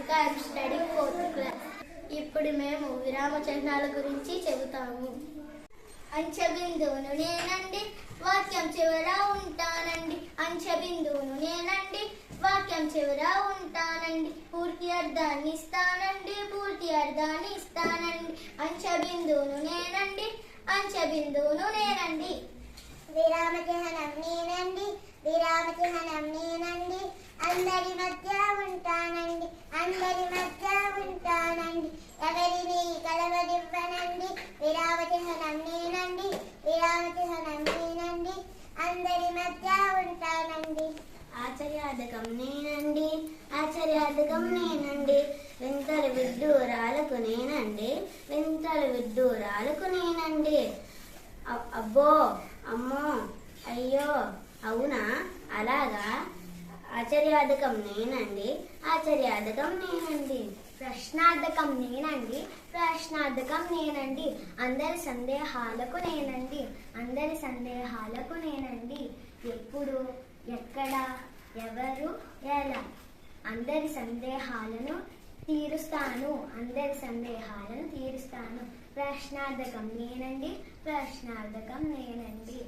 ఇంకా study 4th class. ఇప్పుడు మేము విరామ చిహ్నాల గురించి చెబుతాము. అంచెబిందువును నేనండి, వాక్యం చివర ఉంటానండి. అంచెబిందువును నేనండి, వాక్యం చివర ఉంటానండి. పూర్తి అర్థాన్ని ఇస్తానండి, పూర్తి అర్థాన్ని ఇస్తానండి. అంచెబిందువును నేనండి, అంచెబిందువును నేనండి. విరామ చిహ్నం నేనండి, విరామ చిహ్నం నేనండి. అందరి మధ్య ఉంటానండి, అందరి మధ్య ఉంటానండి. ఎవరిని కలవనివ్వనండి. విరామ చిహ్నం నేనండి, విరామ చిహ్నం నేనండి. అందరి మధ్య ఉంటానండి. ఆచర్యార్థకం నేనండి, ఆచర్యార్థకం నేనండి. వింతలు విడ్డూరాలకు నేనండి, వింతలు విడ్డూరాలకు నేనండి. అబ్బో, అమ్మో, అయ్యో, అవునా, అలాగా. ఆచర్యార్థకం నేనండి, ఆచర్యార్థకం నేనండి. ప్రశ్నార్థకం నేనండి, ప్రశ్నార్థకం నేనండి. అందరి సందేహాలకు నేనండి, అందరి సందేహాలకు నేనండి. ఎప్పుడు, ఎక్కడ, ఎవరు, ఎలా, అందరి సందేహాలను తీరుస్తాను, అందరి సందేహాలను తీరుస్తాను. ప్రశ్నార్థకం నేనండి, ప్రశ్నార్థకం నేనండి.